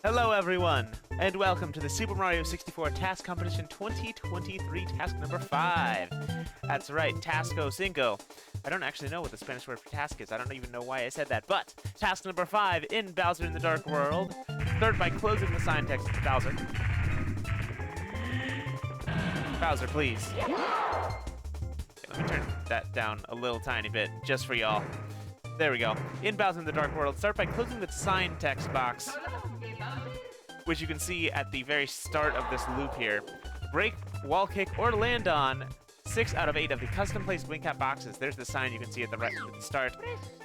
Hello everyone, and welcome to the Super Mario 64 TAS Competition 2023 task number 5. That's right, Tasco Cinco. I don't actually know what the Spanish word for task is. I don't even know why I said that, but task number 5 in Bowser in the Dark World. Start by closing the sign text to Bowser. Bowser, please. Okay, let me turn that down a little tiny bit, just for y'all. There we go. In Bowser in the Dark World, start by closing the sign text box, which you can see at the very start of this loop here. Break, wall kick, or land on 6 out of 8 of the custom-placed wing cap boxes. There's the sign you can see at the start.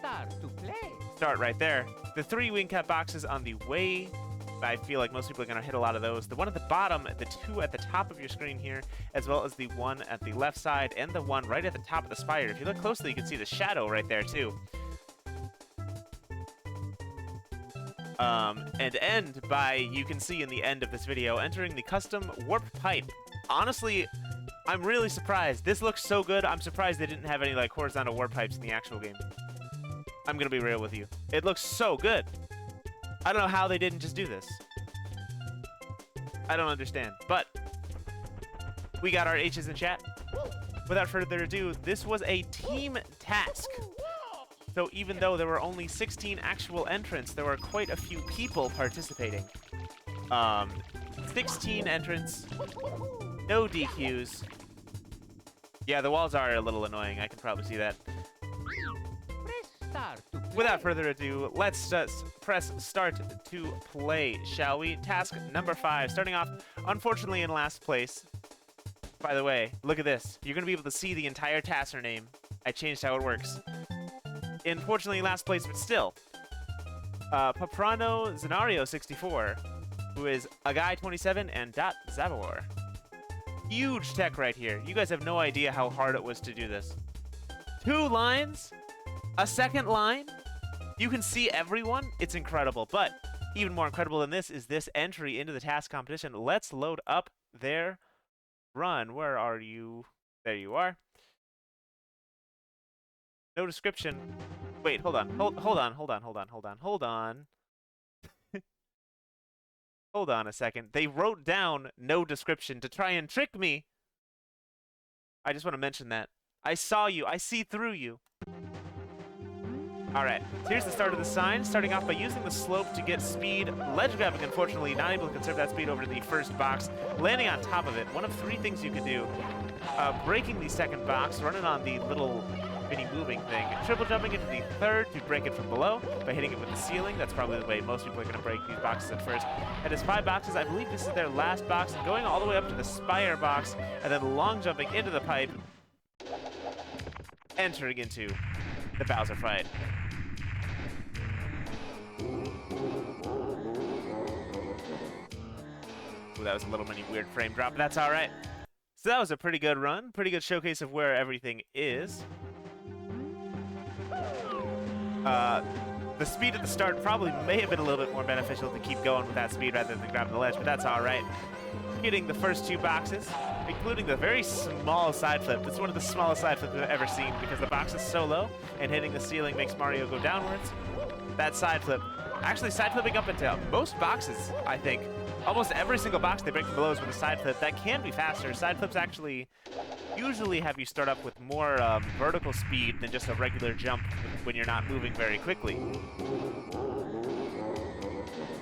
Start to play. Start right there. The 3 wing cap boxes on the way. I feel like most people are going to hit a lot of those. The one at the bottom, the 2 at the top of your screen here, as well as the 1 at the left side, and the 1 right at the top of the spire. If you look closely, you can see the shadow right there, too. And end by, you can see in the end of this video, entering the custom warp pipe. Honestly, I'm really surprised. This looks so good, I'm surprised they didn't have any like horizontal warp pipes in the actual game. I'm gonna be real with you. It looks so good. I don't know how they didn't just do this. I don't understand, but we got our H's in chat. Without further ado, this was a team task. So even though there were only 16 actual entrants, there were quite a few people participating. 16 entrants, no DQs. Yeah, the walls are a little annoying. I can probably see that. Without further ado, let's just press start to play, shall we? Task number 5, starting off, unfortunately, in last place. By the way, look at this. You're going to be able to see the entire TASer name. I changed how it works. Unfortunately, last place, but still. Paprano Zenario 64, who is a guy 27 and Zabor. Huge tech right here. You guys have no idea how hard it was to do this. 2 lines, a second line. You can see everyone. It's incredible. But even more incredible than this is this entry into the task competition. Let's load up their run. Where are you? There you are. No description. Wait, hold on. Hold on. Hold on a second. They wrote down no description to try and trick me. I just want to mention that. I saw you. I see through you. Alright, so here's the start of the sign, starting off by using the slope to get speed. Ledge grabbing, unfortunately, not able to conserve that speed over the first box. Landing on top of it, one of 3 things you could do. Breaking the second box, running on the little mini moving thing. Triple jumping into the third to break it from below by hitting it with the ceiling. That's probably the way most people are going to break these boxes at first. It has 5 boxes. I believe this is their last box. And going all the way up to the spire box, and then long jumping into the pipe, entering into the Bowser fight. Ooh, that was a little mini weird frame drop, but that's all right. So that was a pretty good run, pretty good showcase of where everything is. The speed at the start probably may have been a little bit more beneficial to keep going with that speed rather than grabbing the ledge, but that's all right. Hitting the first 2 boxes, including the very small side flip. It's one of the smallest side flips I've ever seen because the box is so low, and hitting the ceiling makes Mario go downwards. That side flip, actually side flipping up into most boxes, I think. Almost every single box they break from below is with a side flip. That can be faster. Side flips actually usually have you start up with more vertical speed than just a regular jump when you're not moving very quickly.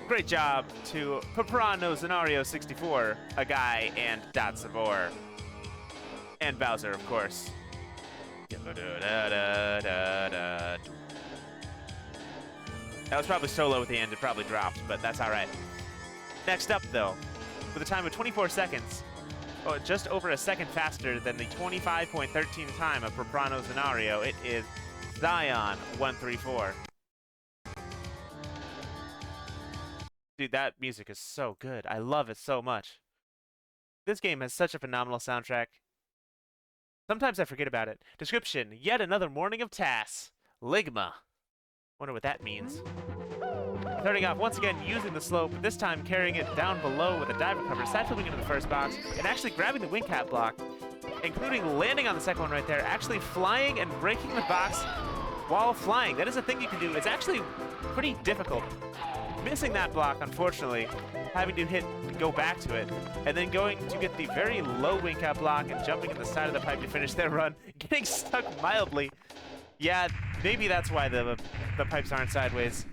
Great job to Paprano Zenario 64, a guy, and Zabor. And Bowser, of course. That was probably so low at the end, it probably dropped, but that's all right. Next up, though, with a time of 24 seconds, just over a second faster than the 25.13 time of Paprano Zenario, it is Zion134. Dude, that music is so good. I love it so much. This game has such a phenomenal soundtrack. Sometimes I forget about it. Description, yet another morning of TAS. Ligma. Wonder what that means. Starting off once again using the slope, this time carrying it down below with a dive recovery, side flipping into the first box, and actually grabbing the wing cap block, including landing on the second one right there, actually flying and breaking the box while flying. That is a thing you can do. It's actually pretty difficult. missing that block, unfortunately, having to go back to it, and then going to get the very low wing cap block and jumping in the side of the pipe to finish their run, getting stuck mildly. Yeah, maybe that's why the pipes aren't sideways.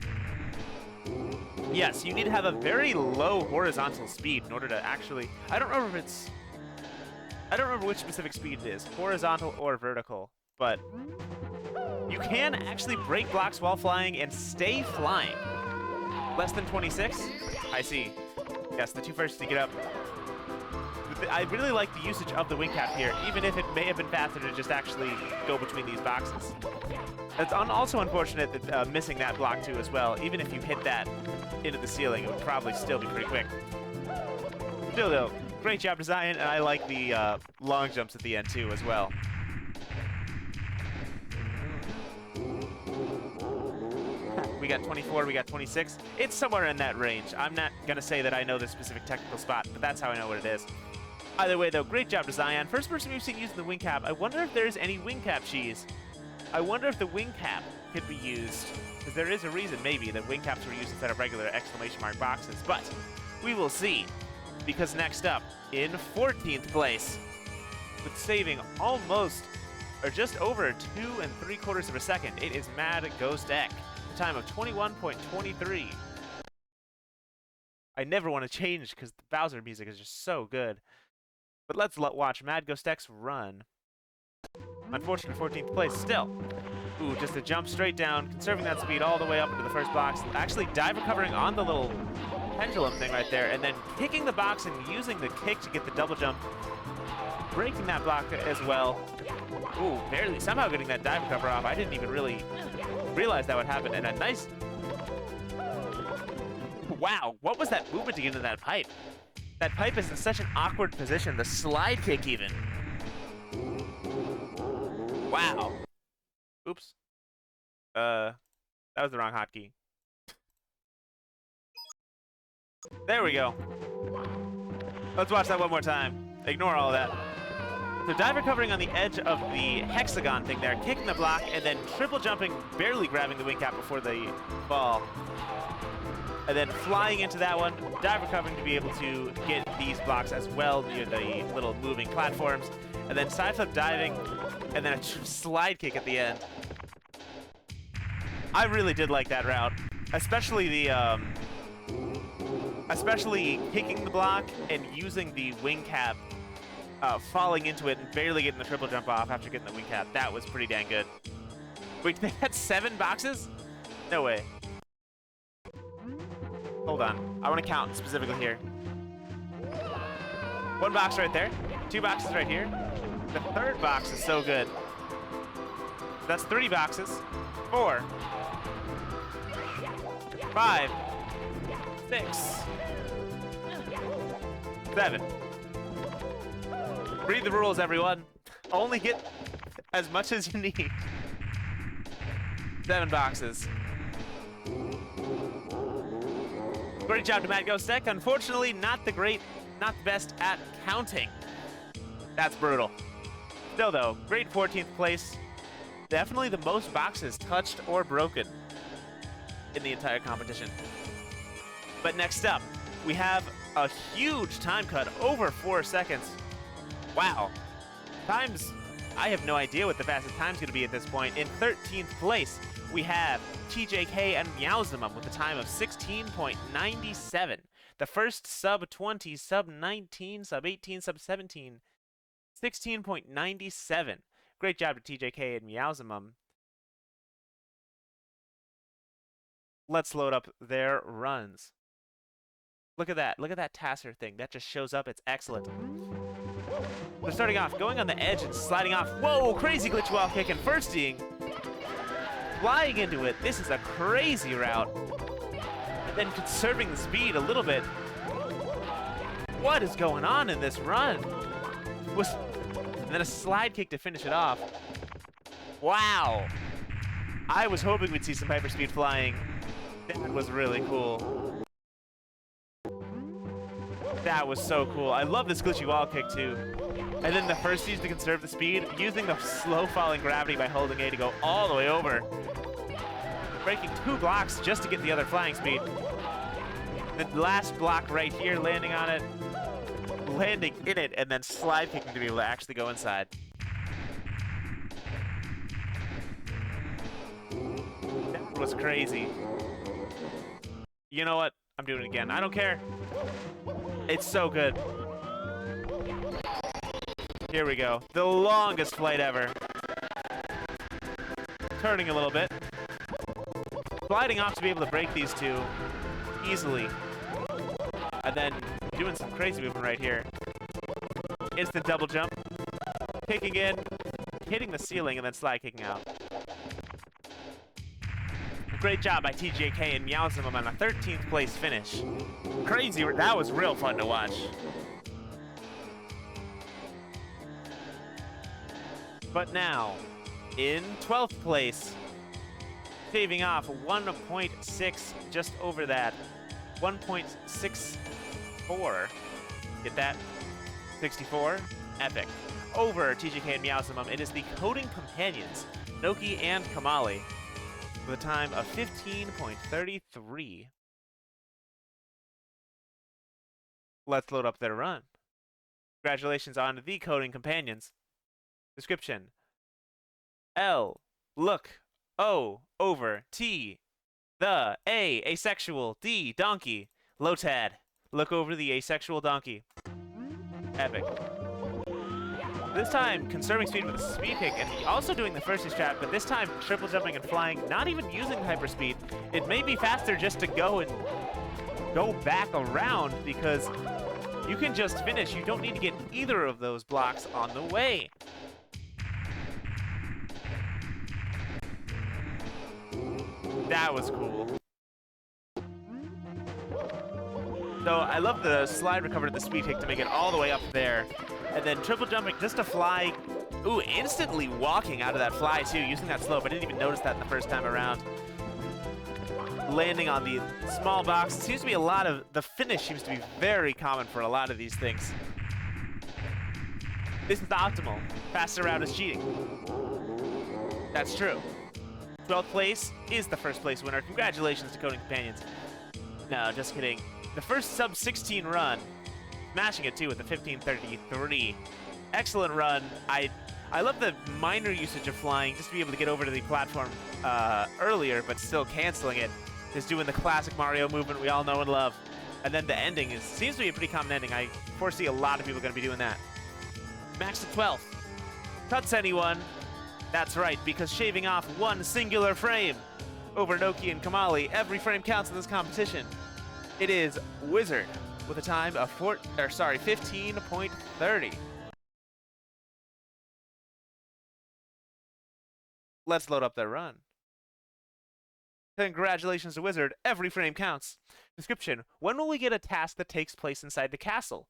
Yes, you need to have a very low horizontal speed in order to actually... I don't remember which specific speed it is, horizontal or vertical, but you can actually break blocks while flying and stay flying. Less than 26? I see. Yes, the two first to get up. I really like the usage of the wing cap here, even if it may have been faster to just actually go between these boxes. It's also unfortunate that missing that block too as well. Even if you hit that into the ceiling, it would probably still be pretty quick. Still though, great job design, and I like the long jumps at the end too as well. We got 24, we got 26. It's somewhere in that range. I'm not gonna say that I know the specific technical spot, but that's how I know what it is. Either way though, great job design. First person we've seen using the wing cap. I wonder if there's any wing cap cheese. I wonder if the wing cap could be used, because there is a reason maybe that wing caps were used instead of regular exclamation mark boxes, but we will see. Because next up, in 14th place, with saving almost, or just over 2 3/4 of a second, it is Mad Ghost Ek. A time of 21.23. I never want to change because the Bowser music is just so good. But let's watch Mad Ghost Ek's run. Unfortunate 14th place still. Ooh, just a jump straight down, conserving that speed all the way up into the first box. Actually dive recovering on the little pendulum thing right there, and then kicking the box and using the kick to get the double jump. Breaking that block as well. Ooh, barely somehow getting that dive recover off. I didn't even really realize that would happen. And a nice... Wow, what was that movement to get into that pipe? That pipe is in such an awkward position. The slide kick even. Wow. Oops. That was the wrong hotkey. There we go. Let's watch that one more time. Ignore all of that. So dive recovering on the edge of the hexagon thing there, kicking the block, and then triple jumping, barely grabbing the wing cap before the fall. And then flying into that one, dive recovering to be able to get these blocks as well near the little moving platforms. And then side flip diving, and then a slide kick at the end. I really did like that route, especially the especially kicking the block and using the wing cap, falling into it and barely getting the triple jump off after getting the wing cap. That was pretty dang good. Wait, they had 7 boxes? No way. Hold on, I want to count specifically here. 1 box right there, 2 boxes right here. The 3rd box is so good. That's 3 boxes. 4, 5, 6, 7. Read the rules, everyone. Only get as much as you need. 7 boxes. Great job to Mad Ghost Ek. Unfortunately, not the best at counting. That's brutal. Still though, great 14th place. Definitely the most boxes touched or broken in the entire competition. But next up, we have a huge time cut, over 4 seconds. Wow. Times, I have no idea what the fastest time's gonna be at this point. In 13th place, we have TJK and Meowzema with a time of 16.97. The first sub 20, sub 19, sub 18, sub 17. 16.97. Great job to TJK and Meowzema. Let's load up their runs. Look at that. Look at that TASer thing. That just shows up. It's excellent. They're starting off, going on the edge and sliding off. Whoa, crazy glitch wall kick and firsting. Flying into it. This is a crazy route. And then conserving the speed a little bit. What is going on in this run? And then a slide kick to finish it off. Wow. I was hoping we'd see some hyperspeed flying. That was really cool. That was so cool. I love this glitchy wall kick too. And then the first use to conserve the speed, using the slow falling gravity by holding A to go all the way over. Breaking 2 blocks just to get the other flying speed. The last block right here, landing on it, landing in it, and then slide kicking to be able to actually go inside. That was crazy. You know what? I'm doing it again. I don't care. It's so good. Here we go. The longest flight ever. Turning a little bit. Sliding off to be able to break these two easily. And then doing some crazy movement right here. Instant double jump. Kicking in. Hitting the ceiling and then slide kicking out. Great job by TJK and Meowzema on a 13th place finish. Crazy. That was real fun to watch. But now, in 12th place, shaving off 1.6, just over that. 1.64. Get that? 64? Epic. Over TJK and Meowzema, it is the Coding Companions, Noki and Kamali, with a time of 15.33. Let's load up their run. Congratulations on the Coding Companions. Description: L, look, O, over, T, the, A, asexual, D, donkey, Lotad, look over the asexual donkey. Epic. This time, conserving speed with a speed kick, and also doing the first strat, but this time triple jumping and flying, not even using hyperspeed. It may be faster just to go and go back around, because you can just finish. You don't need to get either of those blocks on the way. That was cool. So I love the slide recover to the speed kick to make it all the way up there. And then triple jumping just to fly. Ooh, instantly walking out of that fly too, using that slope. I didn't even notice that the first time around. Landing on the small box. It seems to be a lot of, the finish seems to be very common for a lot of these things. This is the optimal. Faster route is cheating. That's true. 12th place is the first place winner. Congratulations to Coding Companions. No, just kidding. The first sub-16 run, smashing it too with the 15:33. Excellent run. I love the minor usage of flying just to be able to get over to the platform earlier, but still canceling it. Just doing the classic Mario movement we all know and love. And then the ending seems to be a pretty common ending. I foresee a lot of people going to be doing that. Max to 12th. Cuts anyone. That's right, because shaving off one singular frame over Noki and Kamali, every frame counts in this competition. It is Wizard with a time of 15.30. Let's load up their run. Congratulations to Wizard, every frame counts. Description: when will we get a task that takes place inside the castle?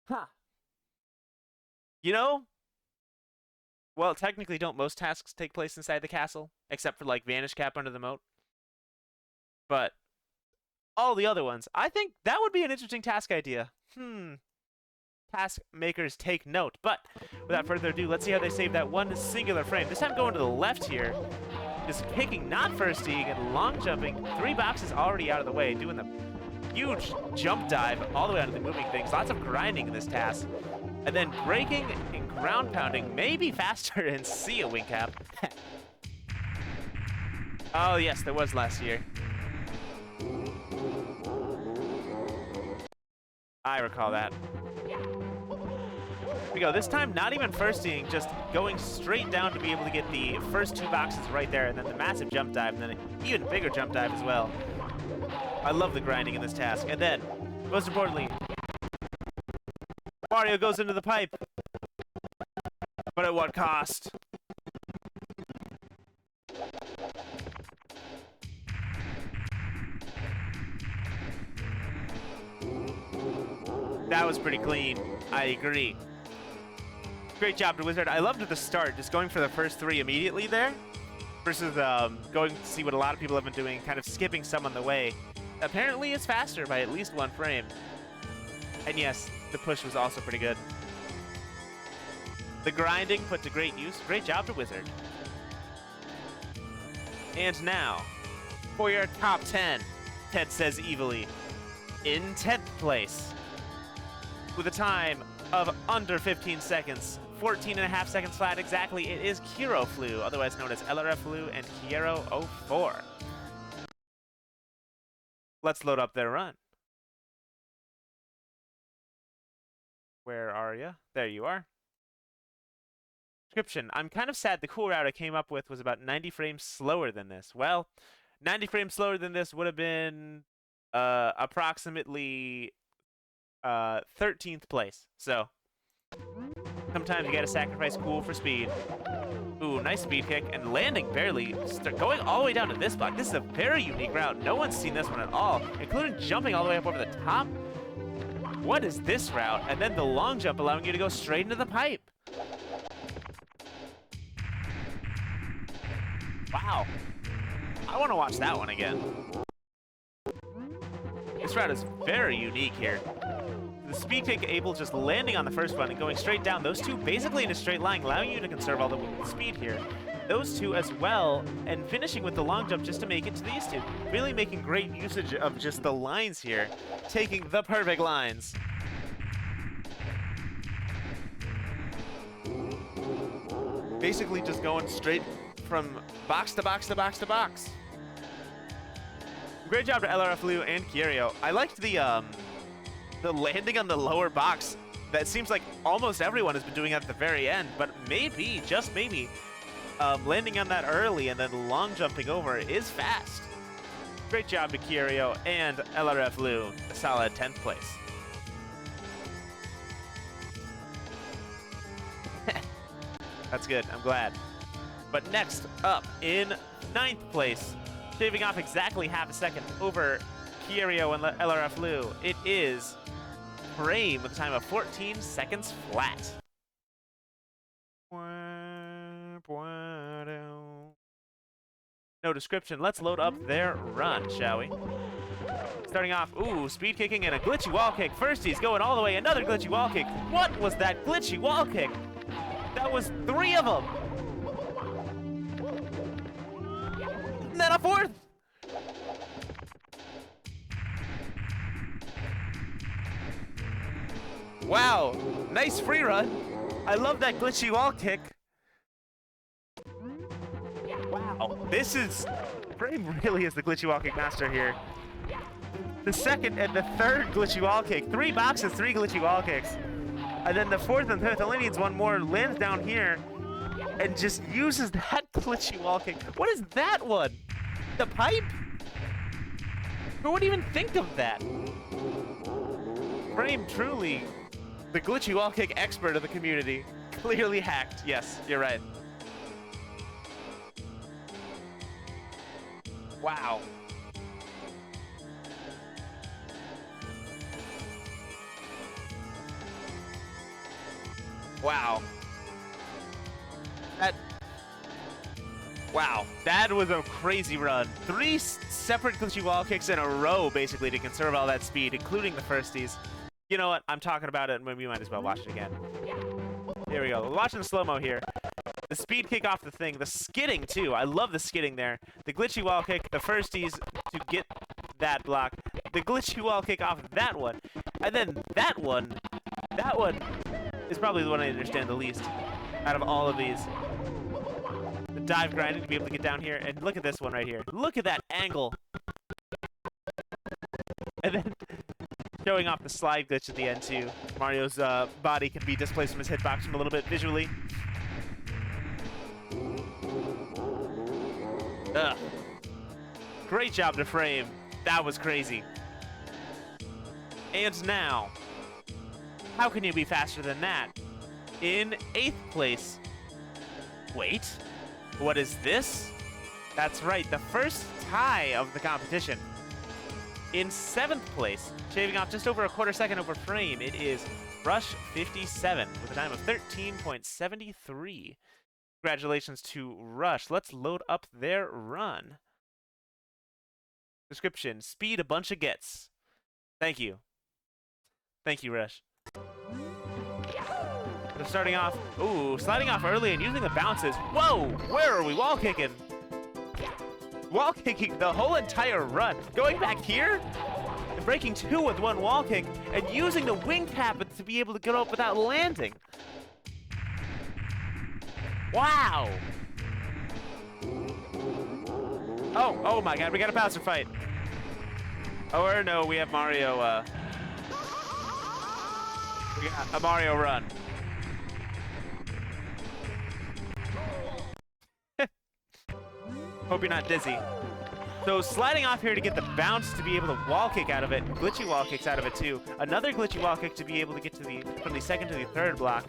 Huh. You know, well, technically don't most tasks take place inside the castle, except for like Vanish Cap under the moat. But all the other ones, I think that would be an interesting task idea. Task makers take note. But without further ado, let's see how they save that one singular frame. This time going to the left here, just kicking, not firsting, and long jumping. 3 boxes already out of the way, doing the huge jump dive all the way onto the moving things. Lots of grinding in this task. And then breaking and ground pounding, maybe faster, and see a wing cap. Oh yes, there was last year. I recall that. Here we go. This time, not even firsting, just going straight down to be able to get the first 2 boxes right there, and then the massive jump dive, and then an even bigger jump dive as well. I love the grinding in this task. And then, most importantly, Mario goes into the pipe. But at what cost? That was pretty clean. I agree. Great job to Wizard. I loved at the start, just going for the first 3 immediately there, versus going to see what a lot of people have been doing, kind of skipping some on the way. Apparently it's faster by at least 1 frame. And yes, the push was also pretty good. The grinding put to great use. Great job to Wizard. And now, for your top 10, Ted says evilly. In 10th place, with a time of under 15 seconds, 14.5 seconds flat exactly, it is KiroFlu, otherwise known as LRFlu and Kiero04. Let's load up their run. Where are you? There you are. Description. I'm kind of sad the cool route I came up with was about 90 frames slower than this. Well, 90 frames slower than this would have been approximately 13th place. So, sometimes you gotta sacrifice cool for speed. Ooh, nice speed kick, and landing barely. Going all the way down to this block. This is a very unique route. No one's seen this one at all, including jumping all the way up over the top. What is this route? And then the long jump allowing you to go straight into the pipe. Wow. I want to watch that one again. This route is very unique here. The speed kick able just landing on the first one and going straight down. Those two basically in a straight line, allowing you to conserve all the speed here. Those two as well, and finishing with the long jump just to make it to these two. Really making great usage of just the lines here. Taking the perfect lines. Basically just going straight from box to box to box to box. Great job to LRFlu and Kiero. I liked the landing on the lower box. That seems like almost everyone has been doing at the very end, but maybe, just maybe, landing on that early and then long jumping over is fast. Great job to Kiero and LRFlu, a solid 10th place. That's good, I'm glad. But next up in 9th place, shaving off exactly half a second over Kiero and LRFlu, it is Frame with a time of 14 seconds flat. No description. Let's load up their run, shall we? Starting off, ooh, speed kicking and a glitchy wall kick. First, he's going all the way, another glitchy wall kick. What was that glitchy wall kick? That was 3 of them. And then a 4th. Wow, nice free run. I love that glitchy wall kick. Wow, this is... Frame really is the glitchy wall kick master here. The second and the third glitchy wall kick. 3 boxes, 3 glitchy wall kicks. And then the 4th and 5th only needs 1 more, lands down here, and just uses that glitchy wall kick. What is that one? The pipe? Who would even think of that? Frame truly the glitchy wall kick expert of the community. Clearly hacked. Yes, you're right. Wow. Wow. Wow, that was a crazy run. 3 separate glitchy wall kicks in a row, basically, to conserve all that speed, including the firsties. You know what? I'm talking about it, and we might as well watch it again. Here we go. We're watching the slow-mo here. The speed kick off the thing. The skidding, too. I love the skidding there. The glitchy wall kick, the firsties to get that block. The glitchy wall kick off that one. And then that one. That one is probably the one I understand the least out of all of these. The dive grinding to be able to get down here. And look at this one right here. Look at that angle. And then showing off the slide glitch at the end, too. Mario's body can be displaced from his hitbox from a little bit visually. Ugh. Great job to Frame. That was crazy. And now, how can you be faster than that? In 8th place. Wait, what is this? That's right, the first tie of the competition. In 7th place, shaving off just over a quarter second over Frame, it is Rush57 with a time of 13.73. Congratulations to Rush. Let's load up their run. Description, speed a bunch of gets. Thank you. Thank you, Rush. So starting off, ooh, sliding off early and using the bounces. Whoa, where are we wall kicking? Wall kicking the whole entire run. Going back here? breaking 2 with 1 wall kick, and using the wing cap to be able to get up without landing. Wow! Oh my god, we got a bouncer fight. Oh, or no, we have Mario, we got a Mario run. Hope you're not dizzy. So sliding off here to get the bounce to be able to wall kick out of it, glitchy wall kicks out of it too. Another glitchy wall kick to be able to get to from the second to the third block.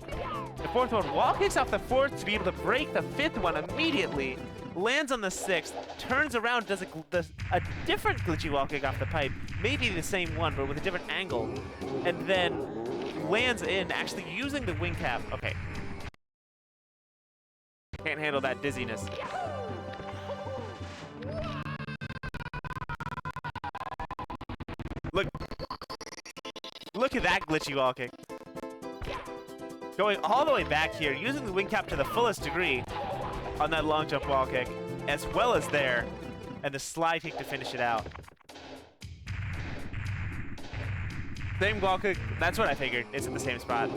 The fourth one wall kicks off the fourth to be able to break the fifth one immediately. Lands on the sixth, turns around, does a different glitchy wall kick off the pipe, maybe the same one but with a different angle, and then lands in, actually using the wing cap. Okay. Can't handle that dizziness. Look at that glitchy wall kick. Going all the way back here, using the wing cap to the fullest degree on that long jump wall kick, as well as there, and the slide kick to finish it out. Same wall kick, that's what I figured. It's in the same spot.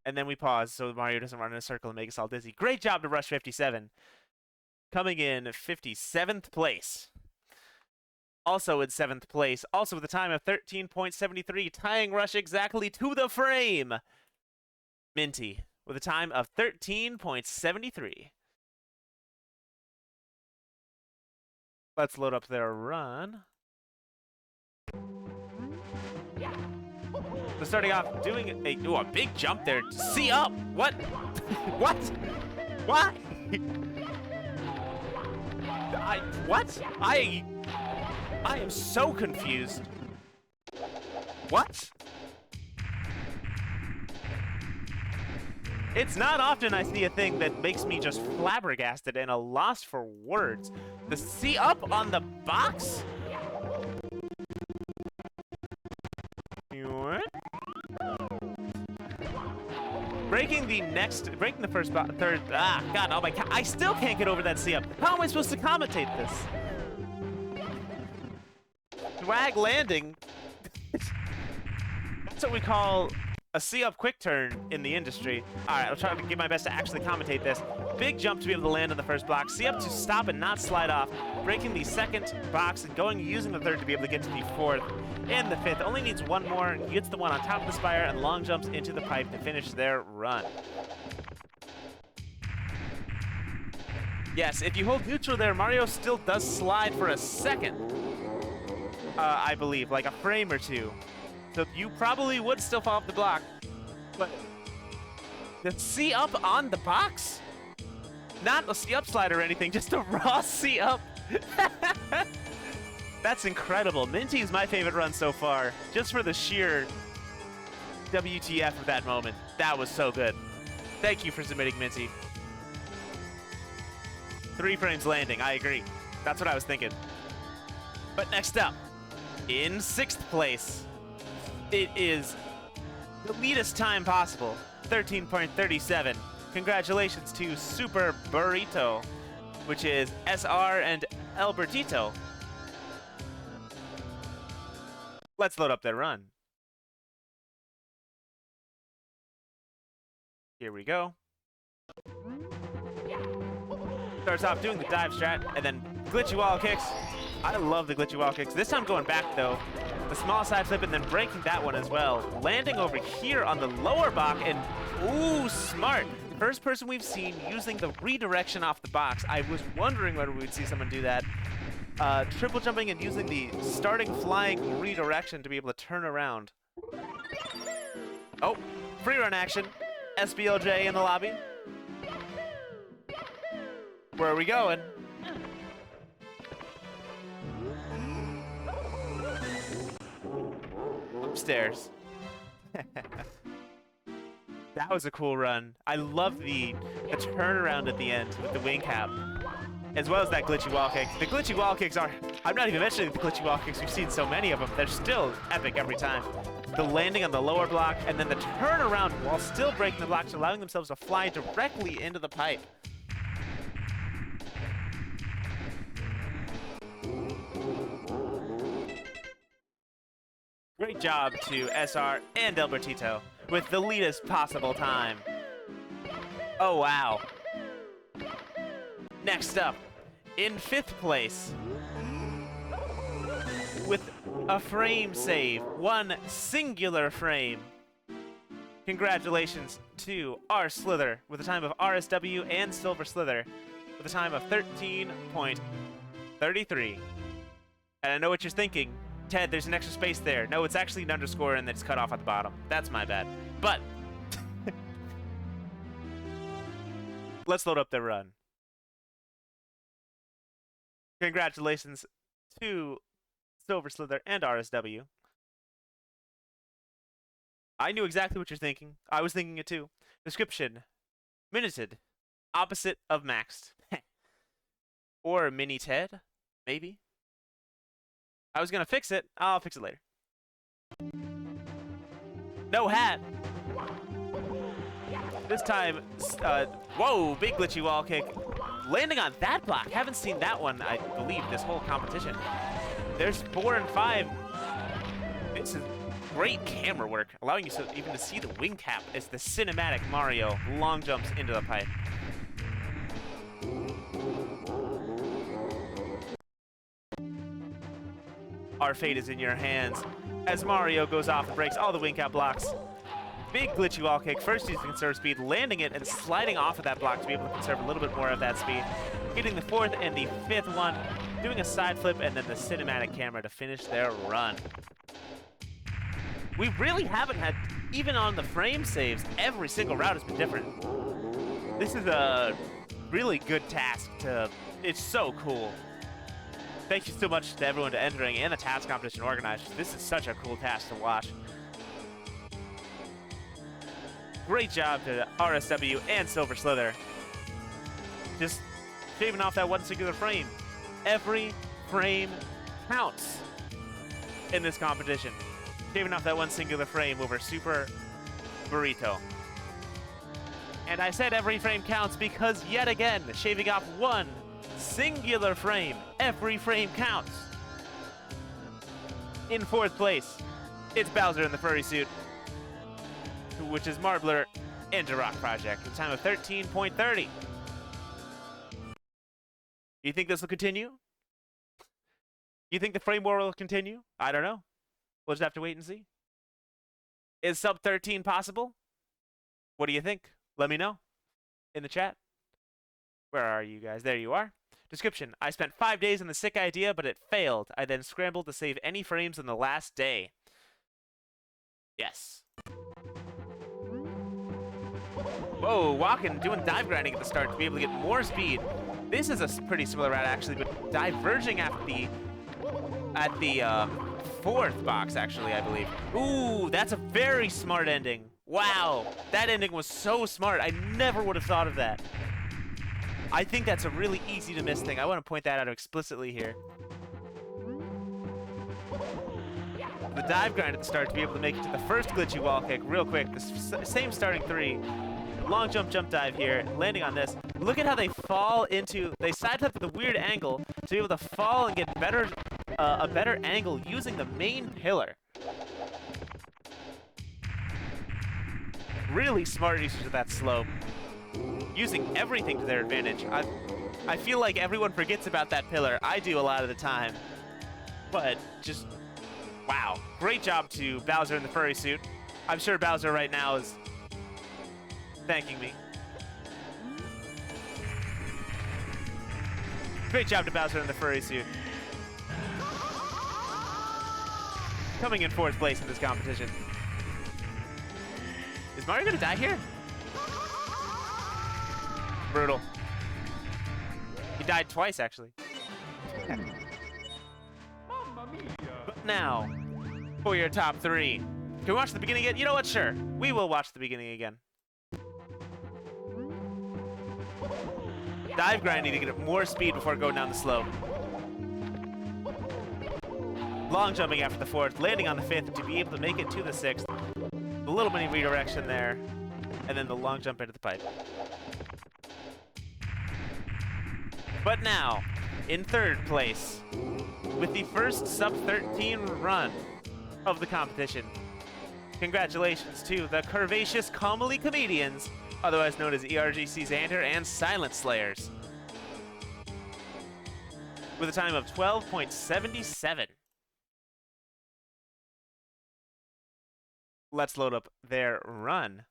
And then we pause so Mario doesn't run in a circle and make us all dizzy. Great job to Rush 57. Coming in 57th place. Also in 7th place, also with a time of 13.73, tying Rush exactly to the frame. Minty with a time of 13.73. Let's load up their run. So starting off doing a big jump there. See up! What? What? Why? What? I am so confused. What? It's not often I see a thing that makes me just flabbergasted and a loss for words. The see up on the box? What? Breaking the first third. Ah, God, oh my God. I still can't get over that see up. How am I supposed to commentate this? Drag landing. That's what we call a see-up quick turn in the industry. All right, I'll try to give my best to actually commentate this. Big jump to be able to land on the first block. See-up to stop and not slide off. Breaking the second box and using the third to be able to get to the fourth and the fifth. Only needs one more. Gets the one on top of the spire and long jumps into the pipe to finish their run. Yes, if you hold neutral there, Mario still does slide for a second. I believe, like a frame or two. So you probably would still fall off the block. But the see up on the box? Not a see up slide or anything, just a raw see up. That's incredible. Minty is my favorite run so far, just for the sheer WTF of that moment. That was so good. Thank you for submitting, Minty. 3 frames landing, I agree. That's what I was thinking. But next up, in 6th place, it is the leadest time possible, 13.37. Congratulations to Super Burrito, which is SR and Albertito. Let's load up their run. Here we go. Starts off doing the dive strat and then glitchy wall kicks. I love the glitchy wall kicks. This time going back though. The small side flip and then breaking that one as well. Landing over here on the lower block and ooh, smart. First person we've seen using the redirection off the box. I was wondering whether we would see someone do that. Triple jumping and using the starting flying redirection to be able to turn around. Oh, free run action. SBLJ in the lobby. Where are we going? Upstairs. That was a cool run. I love the turnaround at the end with the wing cap, as well as that glitchy wall kick. The glitchy wall kicks are, I'm not even mentioning the glitchy wall kicks, we've seen so many of them. They're still epic every time. The landing on the lower block and then the turnaround while still breaking the blocks, allowing themselves to fly directly into the pipe. Great job to SR and Albertito with the leadest possible time. Oh, wow. Next up, in 5th place, with a frame save, one singular frame. Congratulations to RSlither with a time of RSW and Silver Slither with a time of 13.33. And I know what you're thinking. Ted, there's an extra space there. No, it's actually an underscore and it's cut off at the bottom. That's my bad. But let's load up the run. Congratulations to Silver Slither and RSW. I knew exactly what you're thinking. I was thinking it too. Description: minuted, opposite of maxed. Or mini Ted, maybe. I was gonna fix it. I'll fix it later. No hat. This time, whoa, big glitchy wall kick. Landing on that block. Haven't seen that one, I believe, this whole competition. There's 4 and 5. This is great camera work, allowing you even to see the wing cap as the cinematic Mario long jumps into the pipe. Our fate is in your hands as Mario goes off and breaks all the wing cap blocks. Big glitchy wall kick, first using conserve speed, landing it and sliding off of that block to be able to conserve a little bit more of that speed. Hitting the 4th and the 5th one, doing a side flip and then the cinematic camera to finish their run. We really haven't had, even on the frame saves, every single route has been different. This is a really good task to, it's so cool. Thank you so much to everyone to entering and the TAS competition organizers. This is such a cool task to watch. Great job to RSW and Silver Slither. Just shaving off that one singular frame. Every frame counts in this competition. Shaving off that one singular frame over Super Burrito. And I said every frame counts because yet again, shaving off one singular frame. Every frame counts. In 4th place, it's Bowser in the furry suit, which is Marbler and DeRockProject, with a time of 13.30. You think this will continue? You think the frame war will continue? I don't know. We'll just have to wait and see. Is sub 13 possible? What do you think? Let me know in the chat. Where are you guys? There you are. Description: I spent 5 days on the sick idea, but it failed. I then scrambled to save any frames on the last day. Yes. Whoa, walking, doing dive grinding at the start to be able to get more speed. This is a pretty similar route actually, but diverging at the 4th box actually, I believe. Ooh, that's a very smart ending. Wow, that ending was so smart. I never would have thought of that. I think that's a really easy to miss thing. I want to point that out explicitly here. The dive grind at the start to be able to make it to the first glitchy wall kick real quick. The same starting 3. Long jump, jump dive here, landing on this. Look at how they fall into, they side flip with a weird angle to be able to fall and get a better angle using the main pillar. Really smart usage of that slope. Using everything to their advantage. I feel like everyone forgets about that pillar. I do a lot of the time. But just, wow. Great job to Bowser in the furry suit. I'm sure Bowser right now is thanking me. Great job to Bowser in the furry suit. Coming in 4th place in this competition. Is Mario gonna die here? Brutal. He died twice, actually. But now, for your top 3. Can we watch the beginning again? You know what? Sure. We will watch the beginning again. Dive grinding to get more speed before going down the slope. Long jumping after the 4th, landing on the 5th to be able to make it to the 6th. A little mini redirection there, and then the long jump into the pipe. But now, in 3rd place, with the first sub 13 run, of the competition. Congratulations to the Curvaceous Comedians, otherwise known as Ergc, Xander, and SilentSlayers, with a time of 12.77. Let's load up their run.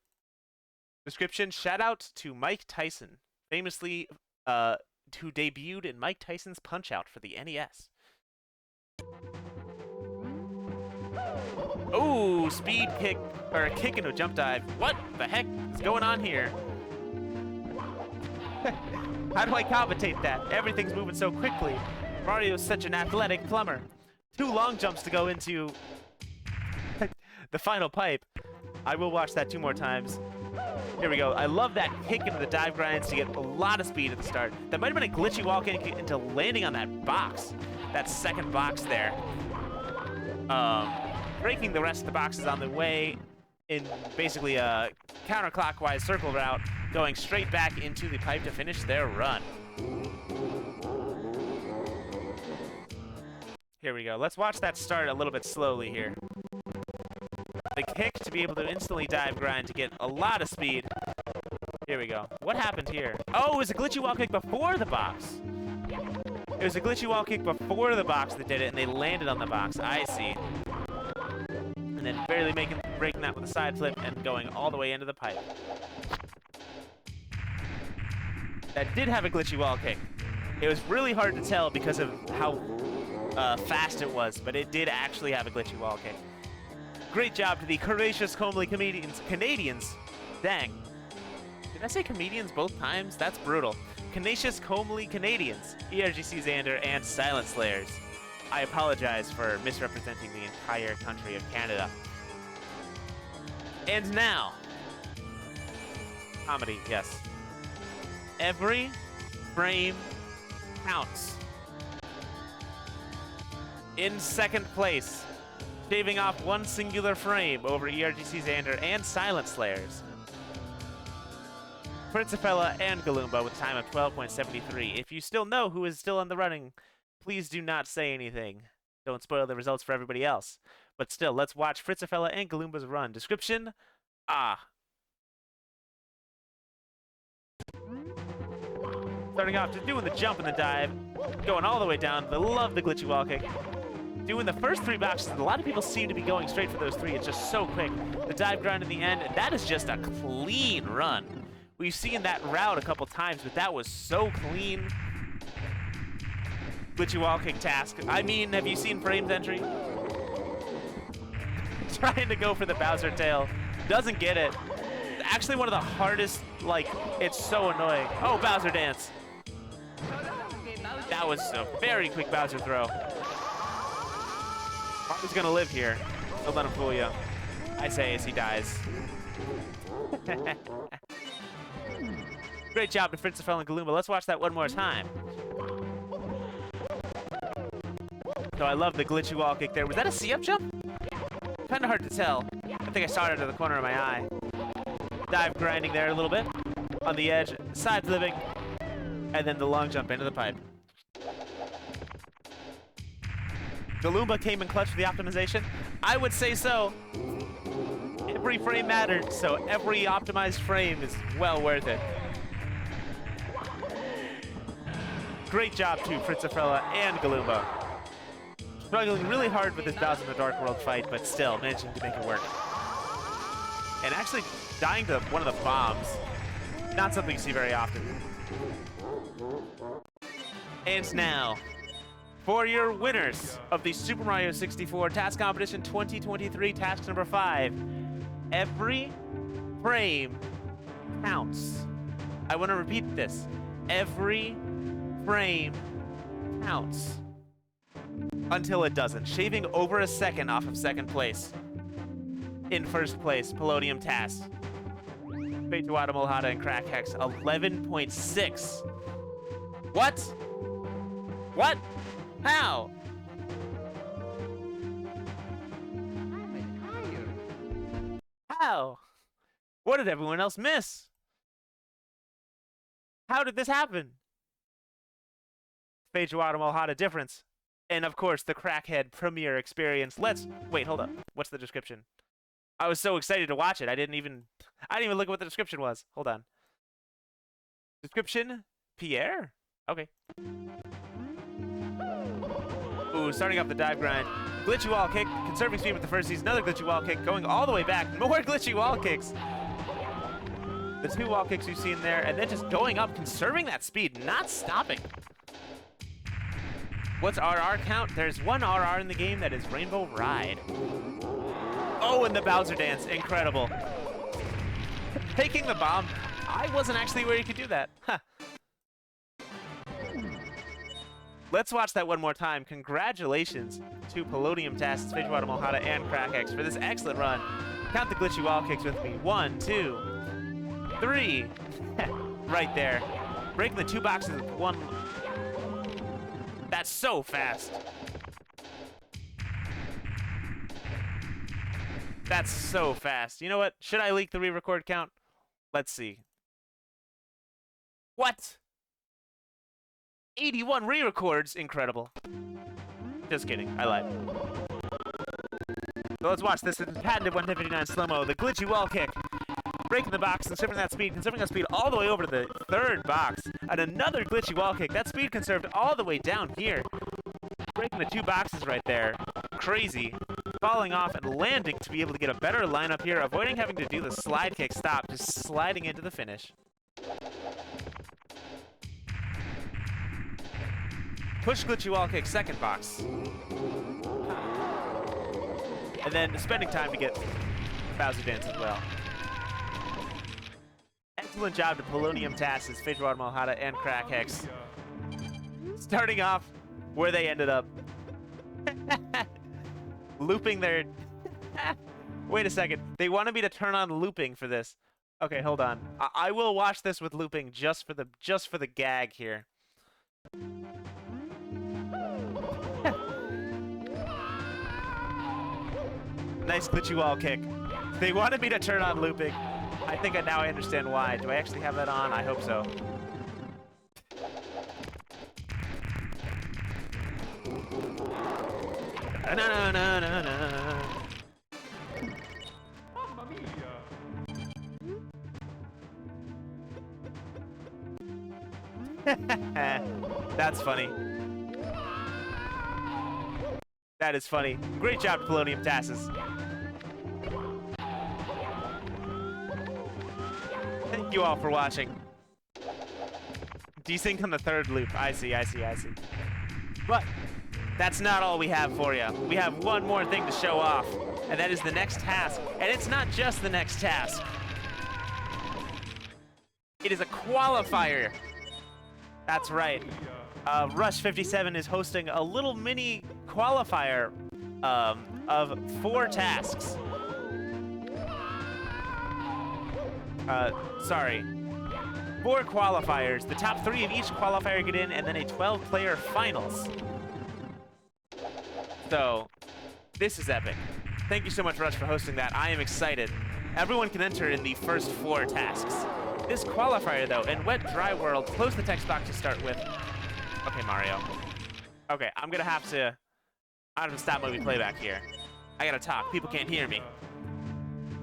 Description: shout out to Mike Tyson, famously who debuted in Mike Tyson's Punch-Out for the NES. Oh, speed kick, or a kick into a jump dive. What the heck is going on here? How do I commentate that? Everything's moving so quickly. Mario's such an athletic plumber. 2 long jumps to go into the final pipe. I will watch that 2 more times. Here we go. I love that kick into the dive grinds to get a lot of speed at the start. That might have been a glitchy walk into landing on that box. That second box there. Breaking the rest of the boxes on the way in basically a counterclockwise circle route, going straight back into the pipe to finish their run. Here we go. Let's watch that start a little bit slowly here. The kick to be able to instantly dive grind to get a lot of speed. Here we go. What happened here? Oh, it was a glitchy wall kick before the box. It was a glitchy wall kick before the box that did it, and they landed on the box. I see. And then barely breaking that with a side flip and going all the way into the pipe. That did have a glitchy wall kick. It was really hard to tell because of how fast it was, but it did actually have a glitchy wall kick. Great job to the Curvaceous Canadians. Dang. Did I say comedians both times? That's brutal. Curvaceous Canadians, Ergc, Xander, and SilentSlayers. I apologize for misrepresenting the entire country of Canada. And now, comedy, yes. Every frame counts. In second place, shaving off 1 singular frame over Ergc, Xander, and SilentSlayers, Fritzafella and Kalumba with a time of 12.73. If you still know who is still in the running, please do not say anything. Don't spoil the results for everybody else. But still, let's watch Fritzafella and Kalumba's run. Description: starting off, just doing the jump and the dive, going all the way down. I love the glitchy wall kick. Doing the first 3 boxes, a lot of people seem to be going straight for those 3. It's just so quick. The dive grind in the end, and that is just a clean run. We've seen that route a couple times, but that was so clean. Glitchy wall kick task. I mean, have you seen Frame's entry? Trying to go for the Bowser tail. Doesn't get it. Actually one of the hardest, like, it's so annoying. Oh, Bowser dance. That was a very quick Bowser throw. Mario's gonna live here. Don't let him fool you. I say as he dies. Great job to Fritzafella and Kalumba. Let's watch that one more time. So I love the glitchy wall kick there. Was that a C-up jump? Kind of hard to tell. I think I saw it out of the corner of my eye. Dive grinding there a little bit. On the edge, side flipping, and then the long jump into the pipe. Galoomba came in clutch for the optimization. I would say so. Every frame mattered, so every optimized frame is well worth it. Great job to Fritzafella and Kalumba. Struggling really hard with this Bowser in the Dark World fight, but still managing to make it work. And actually dying to one of the bombs. Not something you see very often. And now, for your winners of the Super Mario 64 TAS Competition 2023 task number 5, every frame counts. I want to repeat this. Every frame counts. Until it doesn't. Shaving over a second off of second place. In first place, Polodium TAS. FeijoadaMolhada and Crackhex, 11.6. What? What? How? How? What did everyone else miss? How did this happen? FeijoadaMolhada difference. And of course, the Crackhead premiere experience. Wait, hold up. What's the description? I was so excited to watch it. I didn't even look at what the description was. Hold on. Description, Pierre? Okay. Ooh, starting off the dive grind. Glitchy wall kick, conserving speed with the first season, another glitchy wall kick, going all the way back, more glitchy wall kicks. The 2 wall kicks you've seen there, and then just going up, conserving that speed, not stopping. What's RR count? There's 1 RR in the game, that is Rainbow Ride. Oh, and the Bowser dance, incredible. Taking the bomb, I wasn't actually aware you could do that. Huh. Let's watch that one more time. Congratulations to Polodium, TASes, FeijoadaMolhada, and Crackhex for this excellent run. Count the glitchy wall kicks with me. 1, 2, 3. Right there. Breaking the 2 boxes with 1. That's so fast. That's so fast. You know what? Should I leak the re-record count? Let's see. What? 81 re-records. Incredible. Just kidding. I lied. So let's watch this. It's patented 159 slow-mo. The glitchy wall kick. Breaking the box, conserving that speed all the way over to the 3rd box. And another glitchy wall kick. That speed conserved all the way down here. Breaking the 2 boxes right there. Crazy. Falling off and landing to be able to get a better lineup here. Avoiding having to do the slide kick stop. Just sliding into the finish. Push glitchy wall kick, 2nd box. And then spending time to get Bowser dance as well. Excellent job to Polonium, TASes, FeijoadaMolhada, and Crackhex. Starting off where they ended up. Looping their... Wait a second. They wanted me to turn on looping for this. Okay, hold on. I will watch this with looping just for the gag here. Nice glitchy wall kick. They wanted me to turn on looping. I think now I understand why. Do I actually have that on? I hope so. No, no, no, no, no. That's funny. That is funny. Great job, Polonium, TASes. Thank you all for watching. Desync on the 3rd loop. I see. But that's not all we have for you. We have one more thing to show off, and that is the next task. And it's not just the next task. It is a qualifier. That's right. Rush 57 is hosting a little mini qualifier of 4 tasks. Sorry. 4 qualifiers. The top 3 of each qualifier get in, and then a 12-player finals. So, this is epic. Thank you so much, Rush, for hosting that. I am excited. Everyone can enter in the first 4 tasks. This qualifier, though, in Wet Dry World, close the text box to start with. Okay, Mario. Okay, I'm gonna have to stop movie playback here. I gotta talk. People can't hear me.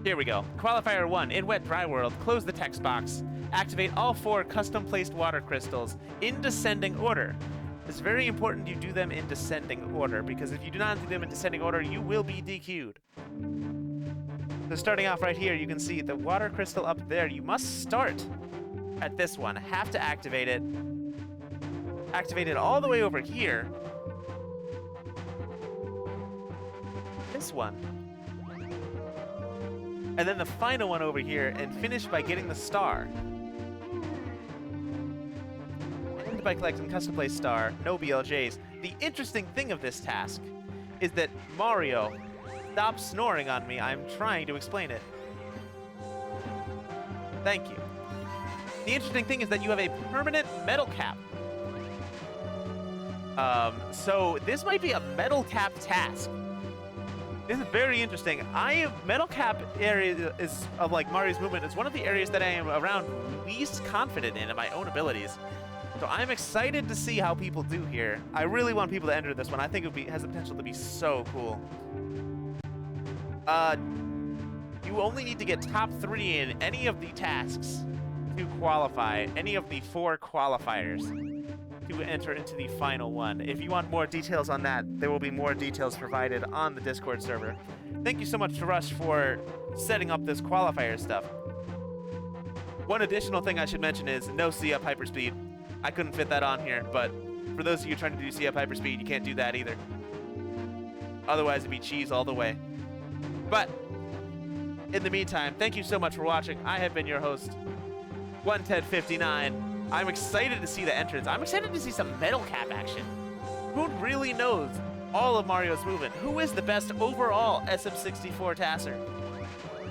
Here we go. Qualifier 1. In Wet Dry World, close the text box. Activate all 4 custom-placed water crystals in descending order. It's very important you do them in descending order, because if you do not do them in descending order, you will be DQ'd. So starting off right here, you can see the water crystal up there. You must start at this one. Have to activate it. Activate it all the way over here. This one. And then the final one over here, and finish by getting the star. End by collecting custom place star, no BLJs. The interesting thing of this task is that Mario, stop snoring on me, I'm trying to explain it. Thank you. The interesting thing is that you have a permanent metal cap. So this might be a metal cap task. This is very interesting. Metal cap area is of like Mario's movement is one of the areas that I am around least confident in my own abilities. So I'm excited to see how people do here. I really want people to enter this one. I think it has the potential to be so cool. You only need to get top 3 in any of the tasks to qualify, any of the 4 qualifiers to enter into the final one. If you want more details on that, there will be more details provided on the Discord server. Thank you so much to Rush for setting up this qualifier stuff. One additional thing I should mention is no C-up hyperspeed. I couldn't fit that on here, but for those of you trying to do C-up hyperspeed, you can't do that either. Otherwise, it'd be cheese all the way. But in the meantime, thank you so much for watching. I have been your host, 11059. I'm excited to see the entrance. I'm excited to see some metal cap action. Who really knows all of Mario's movement? Who is the best overall SM64 TASer?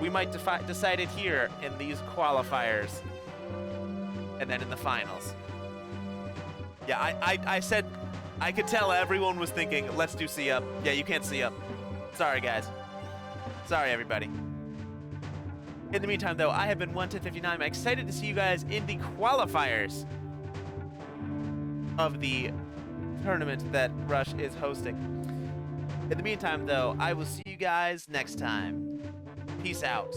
We might decide it here in these qualifiers and then in the finals. Yeah, I said, I could tell everyone was thinking, let's do C-up. Yeah, you can't C-up. Sorry, guys. Sorry, everybody. In the meantime, though, I have been 11059. I'm excited to see you guys in the qualifiers of the tournament that Rush is hosting. In the meantime, though, I will see you guys next time. Peace out.